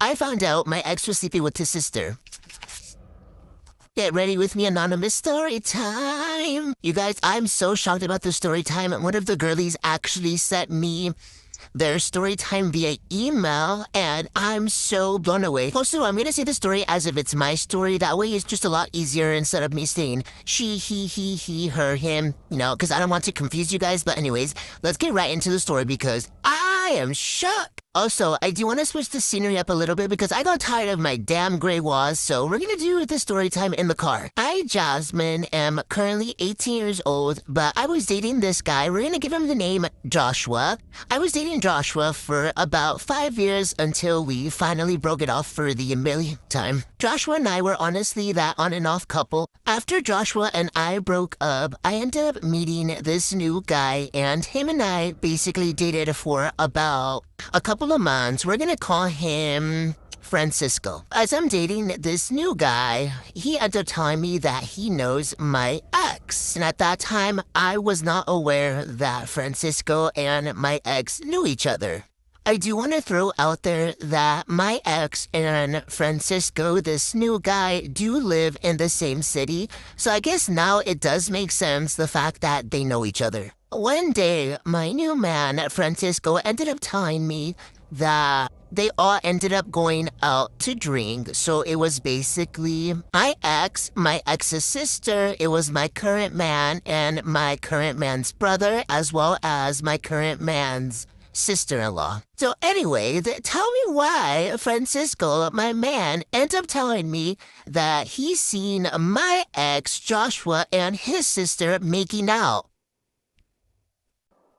I found out my ex was sleeping with his sister. Get ready with me, anonymous story time. You guys, I'm so shocked about the story time. One of the girlies actually sent me their story time via email, and I'm so blown away. Also, I'm gonna say the story as if it's my story. That way it's just a lot easier instead of me saying she, he, her, him, you know, because I don't want to confuse you guys. But anyways, let's get right into the story because I am shocked. Also, I do want to switch the scenery up a little bit because I got tired of my damn gray walls, so we're gonna do the story time in the car. I, Jasmine, am currently 18 years old, but I was dating this guy. We're gonna give him the name Joshua. I was dating Joshua for about 5 years until we finally broke it off for the millionth time. Joshua and I were honestly that on and off couple. After Joshua and I broke up, I ended up meeting this new guy, and him and I basically dated for about a couple of months. We're gonna call him Francisco. As I'm dating this new guy, he ended up telling me that he knows my ex. And at that time, I was not aware that Francisco and my ex knew each other. I do want to throw out there that my ex and Francisco, this new guy, do live in the same city. So I guess now it does make sense, the fact that they know each other. One day, my new man, Francisco, ended up telling me that they all ended up going out to drink. So it was basically my ex's sister, it was my current man, and my current man's brother, as well as my current man's sister-in-law. So anyway, tell me why Francisco, my man, ended up telling me that he's seen my ex, Joshua, and his sister making out.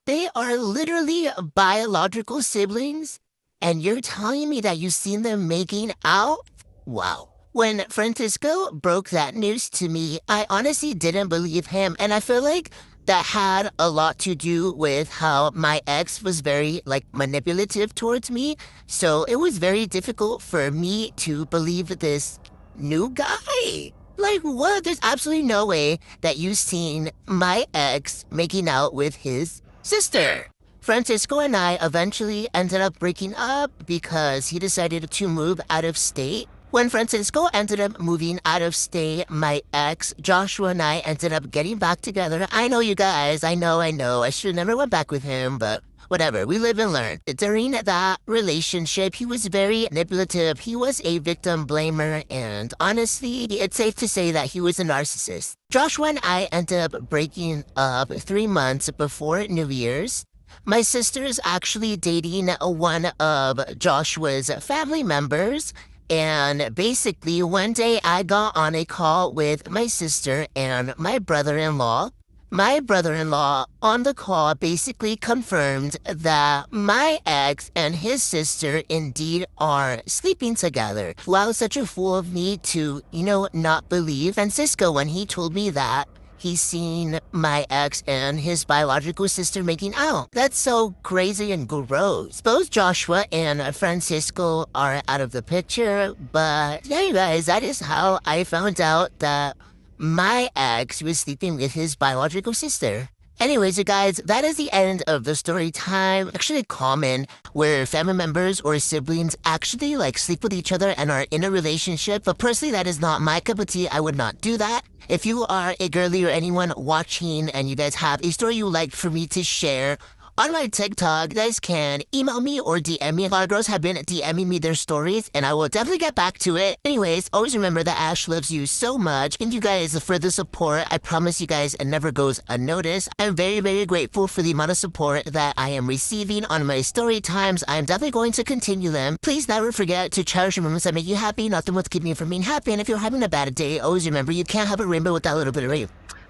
They are literally biological siblings, and you're telling me that you've seen them making out? Wow. When Francisco broke that news to me, I honestly didn't believe him, and I feel like that had a lot to do with how my ex was very, manipulative towards me. So it was very difficult for me to believe this new guy. Like, what? There's absolutely no way that you've seen my ex making out with his sister. Francisco and I eventually ended up breaking up because he decided to move out of state. When Francisco ended up moving out of state, my ex, Joshua, and I ended up getting back together. I know, you guys, I know. I should have never went back with him, but whatever, we live and learn. During that relationship, he was very manipulative. He was a victim blamer, and honestly, it's safe to say that he was a narcissist. Joshua and I ended up breaking up 3 months before New Year's. My sister is actually dating one of Joshua's family members. And basically, one day I got on a call with my sister and my brother-in-law. My brother-in-law on the call basically confirmed that my ex and his sister indeed are sleeping together. Wow, such a fool of me to, not believe Francisco when he told me that he's seen my ex and his biological sister making out. That's so crazy and gross. Both Joshua and Francisco are out of the picture, but yeah, you guys, that is how I found out that my ex was sleeping with his biological sister. Anyways, you guys, that is the end of the story time. Actually common where family members or siblings actually sleep with each other and are in a relationship. But personally, that is not my cup of tea. I would not do that. If you are a girly or anyone watching and you guys have a story you'd like for me to share on my TikTok, you guys can email me or DM me. A lot of girls have been DMing me their stories, and I will definitely get back to it. Anyways, always remember that Ash loves you so much. Thank you guys for the support. I promise you guys it never goes unnoticed. I'm very, very grateful for the amount of support that I am receiving on my story times. I'm definitely going to continue them. Please never forget to cherish the moments that make you happy. Nothing will keep me from being happy. And if you're having a bad day, always remember you can't have a rainbow without a little bit of rain.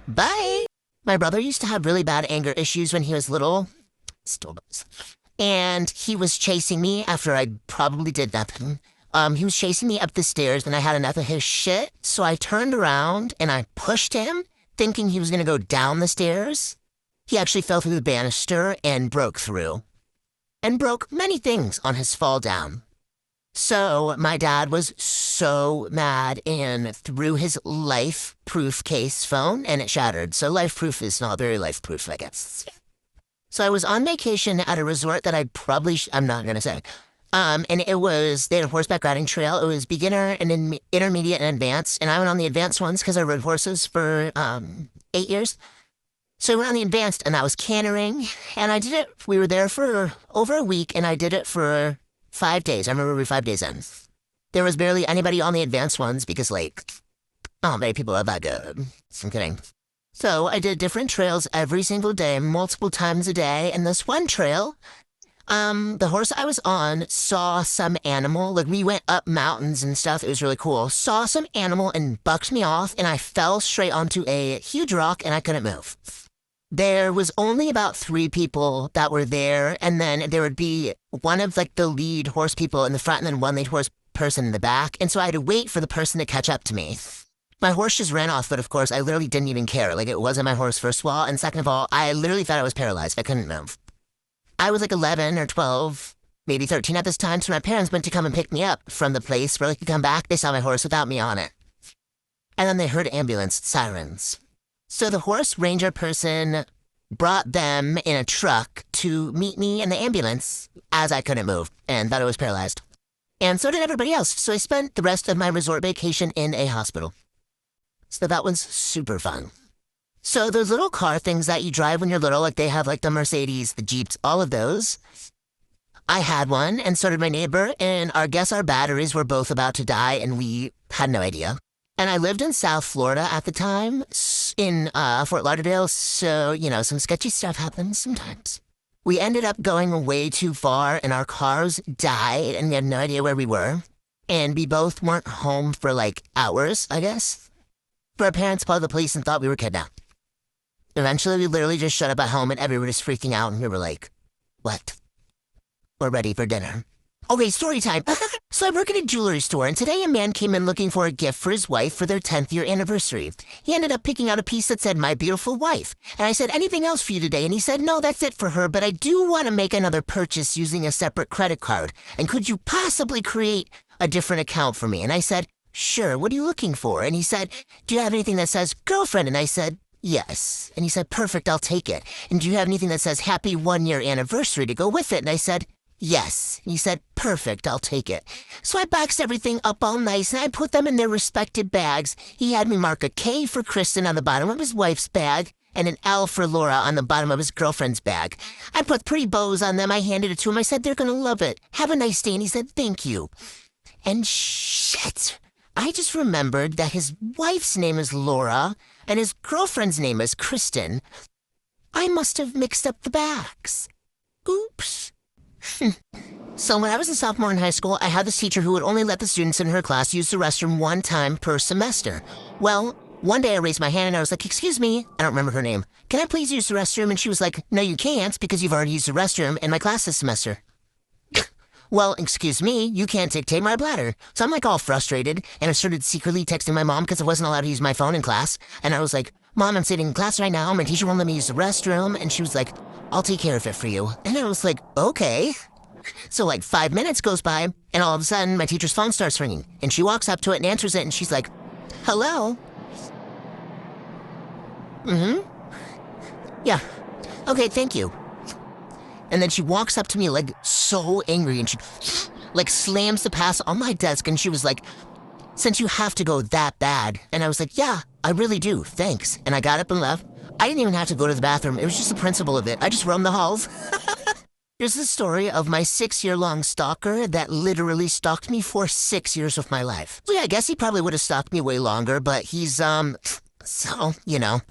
Bye! My brother used to have really bad anger issues when he was little. Still does. And he was chasing me after I probably did nothing. He was chasing me up the stairs and I had enough of his shit. So I turned around and I pushed him, thinking he was going to go down the stairs. He actually fell through the banister and broke through. And broke many things on his fall down. So my dad was so mad and threw his life-proof case phone and it shattered. So life-proof is not very life-proof, I guess. So I was on vacation at a resort that I'm not going to say. And they had a horseback riding trail. It was beginner and intermediate and advanced. And I went on the advanced ones because I rode horses for 8 years. So I went on the advanced and I was cantering and I did it. We were there for over a week and I did it for 5 days. I remember we were 5 days in. There was barely anybody on the advanced ones because like, not many people are that good. I'm kidding. So I did different trails every single day, multiple times a day. And this one trail, the horse I was on saw some animal. Like we went up mountains and stuff. It was really cool. Saw some animal and bucked me off and I fell straight onto a huge rock and I couldn't move. There was only about 3 people that were there, and then there would be one of like the lead horse people in the front and then one lead horse person in the back, and so I had to wait for the person to catch up to me. My horse just ran off, but of course I literally didn't even care. Like it wasn't my horse, first of all, and second of all, I literally thought I was paralyzed. I couldn't move. I was like 11 or 12, maybe 13 at this time, so my parents went to come and pick me up from the place where they could come back. They saw my horse without me on it. And then they heard ambulance sirens. So the horse ranger person brought them in a truck to meet me in the ambulance as I couldn't move and thought I was paralyzed. And so did everybody else. So I spent the rest of my resort vacation in a hospital. So that was super fun. So those little car things that you drive when you're little, like they have like the Mercedes, the Jeeps, all of those. I had one and so did my neighbor, and our batteries were both about to die and we had no idea. And I lived in South Florida at the time, in Fort Lauderdale, so, some sketchy stuff happens sometimes. We ended up going way too far, and our cars died, and we had no idea where we were. And we both weren't home for, like, hours, I guess. But our parents called the police and thought we were kidnapped. Eventually, we literally just showed up at home, and everyone was freaking out, and we were like, what? We're ready for dinner. Okay, story time. So I work at a jewelry store, and today a man came in looking for a gift for his wife for their 10th year anniversary. He ended up picking out a piece that said, "My beautiful wife." And I said, "Anything else for you today?" And he said, "No, that's it for her, but I do want to make another purchase using a separate credit card. And could you possibly create a different account for me?" And I said, "Sure, what are you looking for?" And he said, "Do you have anything that says girlfriend?" And I said, "Yes." And he said, "Perfect, I'll take it. And do you have anything that says happy 1-year anniversary to go with it?" And I said, "Yes." And he said, "Perfect, I'll take it." So I boxed everything up all nice and I put them in their respective bags. He had me mark a K for Kristen on the bottom of his wife's bag and an L for Laura on the bottom of his girlfriend's bag. I put pretty bows on them. I handed it to him. I said, "They're going to love it. Have a nice day." And he said, "Thank you." And shit, I just remembered that his wife's name is Laura and his girlfriend's name is Kristen. I must have mixed up the bags. Oops. So when I was a sophomore in high school, I had this teacher who would only let the students in her class use the restroom 1 time per semester. Well, one day I raised my hand and I was like, "Excuse me," I don't remember her name, "can I please use the restroom?" And she was like, "No, you can't because you've already used the restroom in my class this semester." Well, excuse me, you can't dictate my bladder. So I'm like all frustrated and I started secretly texting my mom because I wasn't allowed to use my phone in class. And I was like, "Mom, I'm sitting in class right now. My teacher won't let me use the restroom." And she was like, "I'll take care of it for you." And I was like, okay. So like 5 minutes goes by and all of a sudden my teacher's phone starts ringing and she walks up to it and answers it and she's like, "Hello?" "Mm-hmm. Yeah. Okay, thank you." And then she walks up to me like so angry and she like slams the pass on my desk and she was like, "Since you have to go that bad." And I was like, "Yeah, I really do. Thanks." And I got up and left. I didn't even have to go to the bathroom. It was just the principle of it. I just roamed the halls. Here's the story of my 6-year-long stalker that literally stalked me for 6 years of my life. So yeah, I guess he probably would have stalked me way longer, but he's, so,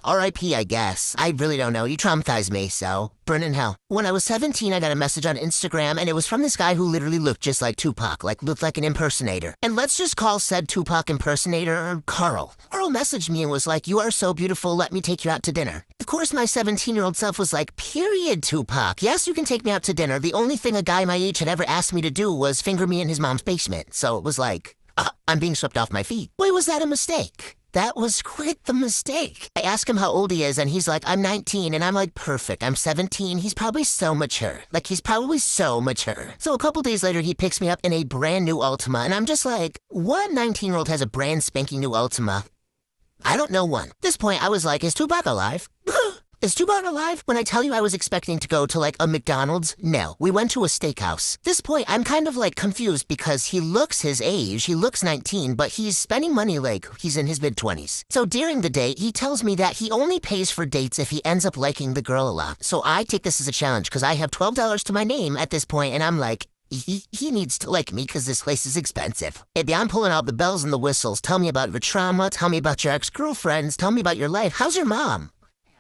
R.I.P. I guess. I really don't know. You traumatized me, so burn in hell. When I was 17, I got a message on Instagram, and it was from this guy who literally looked just like Tupac, like looked like an impersonator. And let's just call said Tupac impersonator Carl. Carl messaged me and was like, "You are so beautiful, let me take you out to dinner." Of course, my 17-year-old self was like, "Period, Tupac. Yes, you can take me out to dinner. The only thing a guy my age had ever asked me to do was finger me in his mom's basement." So it was like, I'm being swept off my feet. Boy, was that a mistake. That was quite the mistake. I asked him how old he is, and he's like, "I'm 19, and I'm like, perfect. I'm 17. He's probably so mature. Like, he's probably so mature. So a couple days later, he picks me up in a brand new Altima, and I'm just like, what 19-year-old has a brand spanking new Altima? I don't know one. At this point, I was like, is Tupac alive? Is Two-Bot alive? When I tell you I was expecting to go to like a McDonald's, no. We went to a steakhouse. At this point, I'm kind of like confused because he looks his age. He looks 19, but he's spending money like he's in his mid-20s. So during the date, he tells me that he only pays for dates if he ends up liking the girl a lot. So I take this as a challenge because I have $12 to my name at this point, and I'm like, he needs to like me because this place is expensive. Baby, I'm pulling out the bells and the whistles. Tell me about your trauma. Tell me about your ex-girlfriends. Tell me about your life. How's your mom?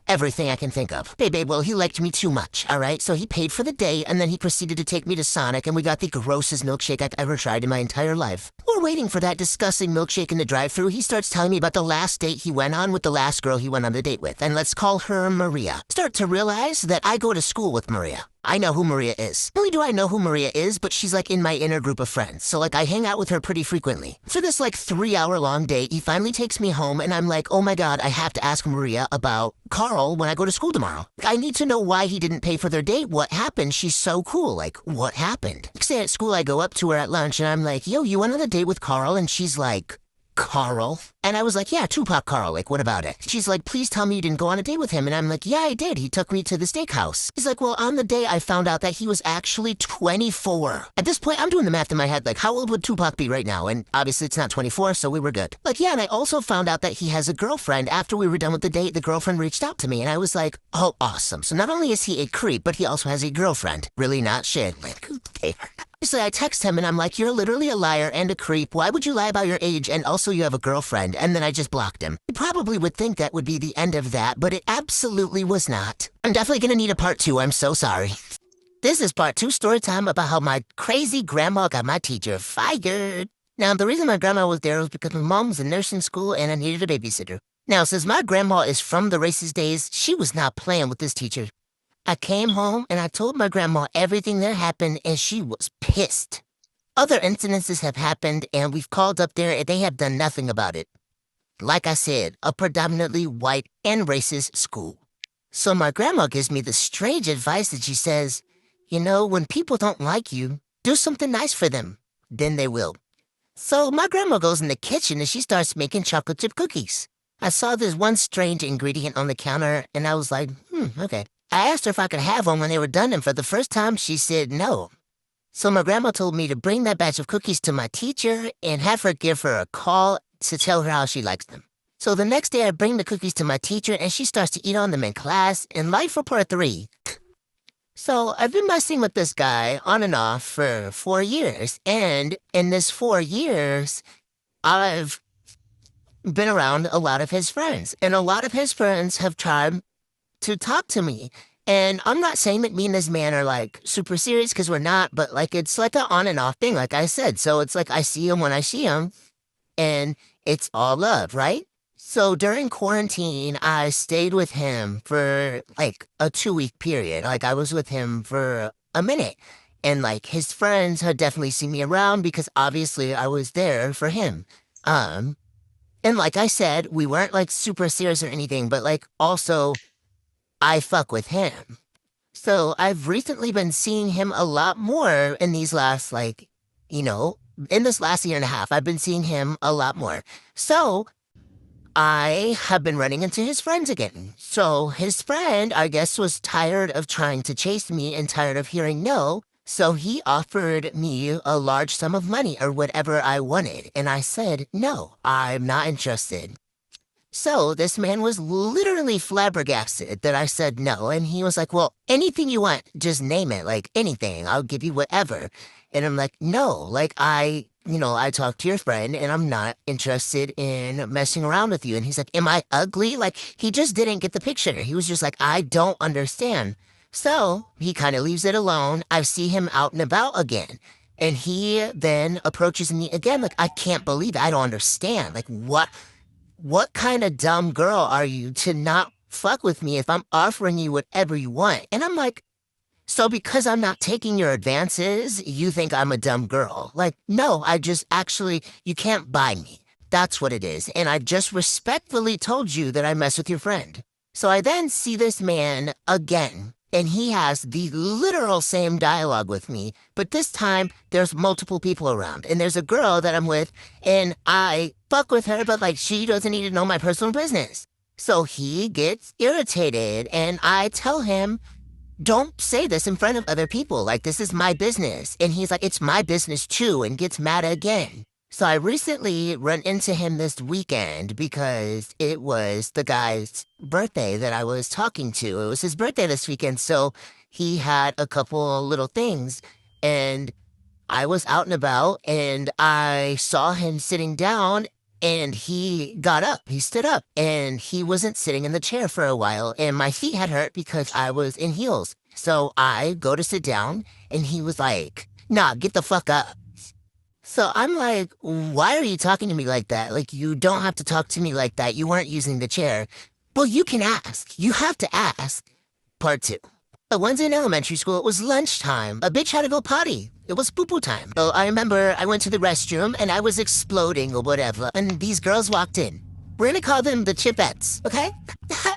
Everything I can think of. Baby, well, he liked me too much, all right? So he paid for the date, and then he proceeded to take me to Sonic, and we got the grossest milkshake I've ever tried in my entire life. We're waiting for that disgusting milkshake in the drive-thru. He starts telling me about the last date he went on with the last girl he went on the date with, and let's call her Maria. Start to realize that I go to school with Maria. I know who Maria is. Not only do I know who Maria is, but she's like in my inner group of friends. So like I hang out with her pretty frequently. For this like 3-hour-long date, he finally takes me home and I'm like, oh my God, I have to ask Maria about Carl when I go to school tomorrow. I need to know why he didn't pay for their date. What happened? She's so cool. Like, what happened? Next day at school, I go up to her at lunch and I'm like, yo, you went on a date with Carl? And she's like, Carl? And I was like, yeah, Tupac Carl, like, what about it? She's like, please tell me you didn't go on a date with him. And I'm like, yeah, I did. He took me to the steakhouse. He's like, well, on the day I found out that he was actually 24. At this point, I'm doing the math in my head, like, how old would Tupac be right now? And obviously it's not 24, so we were good. Like, yeah, and I also found out that he has a girlfriend. After we were done with the date, the girlfriend reached out to me, and I was like, oh, awesome. So not only is he a creep, but he also has a girlfriend. Really not shit. Like, okay. So I text him and I'm like, you're literally a liar and a creep. Why would you lie about your age? And also you have a girlfriend. And then I just blocked him. You probably would think that would be the end of that, but it absolutely was not. I'm definitely going to need a part 2. I'm so sorry. This is part 2 story time about how my crazy grandma got my teacher fired. Now, the reason my grandma was there was because my mom was in nursing school and I needed a babysitter. Now, since my grandma is from the racist days, she was not playing with this teacher. I came home and I told my grandma everything that happened and she was pissed. Other incidences have happened and we've called up there and they have done nothing about it. Like I said, a predominantly white and racist school. So my grandma gives me the strange advice that she says, you know, when people don't like you, do something nice for them. Then they will. So my grandma goes in the kitchen and she starts making chocolate chip cookies. I saw this one strange ingredient on the counter and I was like, okay. I asked her if I could have one when they were done, and for the first time, she said no. So my grandma told me to bring that batch of cookies to my teacher and have her give her a call to tell her how she likes them. So the next day, I bring the cookies to my teacher, and she starts to eat on them in class, and life report 3. So I've been messing with this guy on and off for 4 years, and in this 4 years, I've been around a lot of his friends, and a lot of his friends have tried to talk to me. And I'm not saying that me and this man are like super serious because we're not, but like it's like an on and off thing, like I said. So it's like I see him when I see him and it's all love, right? So during quarantine, I stayed with him for like a 2-week period. Like I was with him for a minute and like his friends had definitely seen me around because obviously I was there for him. And like I said, we weren't like super serious or anything, but like also I fuck with him. So I've recently been seeing him a lot more in these last, like, you know, in this last year and a half, I've been seeing him a lot more. So I have been running into his friends again. So his friend, I guess, was tired of trying to chase me and tired of hearing no. So he offered me a large sum of money or whatever I wanted. And I said, no, I'm not interested. So this man was literally flabbergasted that I said no. And he was like, well, anything you want, just name it. Like anything, I'll give you whatever. And I'm like, no, like I talked to your friend and I'm not interested in messing around with you. And he's like, am I ugly? Like he just didn't get the picture. He was just like, I don't understand. So he kind of leaves it alone. I see him out and about again. And he then approaches me again. Like, I can't believe it. I don't understand. Like, what kind of dumb girl are you to not fuck with me if I'm offering you whatever you want? And I'm like, so because I'm not taking your advances, you think I'm a dumb girl? Like, no, you can't buy me. That's what it is. And I just respectfully told you that I mess with your friend. So I then see this man again, and he has the literal same dialogue with me, but this time there's multiple people around, and there's a girl that I'm with, and I fuck with her, but like she doesn't need to know my personal business. So he gets irritated, and I tell him, don't say this in front of other people. Like, this is my business. And he's like, it's my business too, and gets mad again. So I recently run into him this weekend because it was the guy's birthday that I was talking to. It was his birthday this weekend, so he had a couple little things. And I was out and about, and I saw him sitting down, and he got up. He stood up, and he wasn't sitting in the chair for a while, and my feet had hurt because I was in heels. So I go to sit down, and he was like, nah, get the fuck up. So I'm like, why are you talking to me like that? Like, you don't have to talk to me like that. You weren't using the chair. Well, you can ask. You have to ask. Part two. Once in elementary school, it was lunchtime. A bitch had to go potty. It was poo-poo time. So I remember I went to the restroom and I was exploding or whatever, and these girls walked in. We're gonna call them the Chipettes, okay?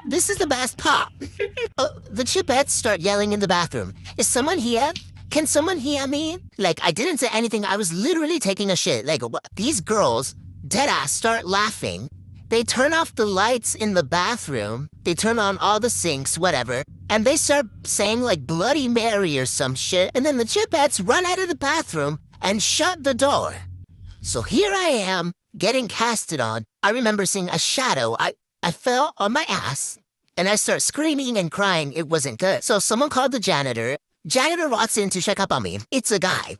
This is the best pop. The Chipettes start yelling in the bathroom. Is someone here? Can someone hear me? Like, I didn't say anything. I was literally taking a shit. Like, these girls, deadass, start laughing. They turn off the lights in the bathroom. They turn on all the sinks, whatever. And they start saying, like, Bloody Mary or some shit. And then the Chipettes run out of the bathroom and shut the door. So here I am, getting casted on. I remember seeing a shadow. I fell on my ass. And I start screaming and crying. It wasn't good. So someone called the janitor. Janitor walks in to check up on me. It's a guy.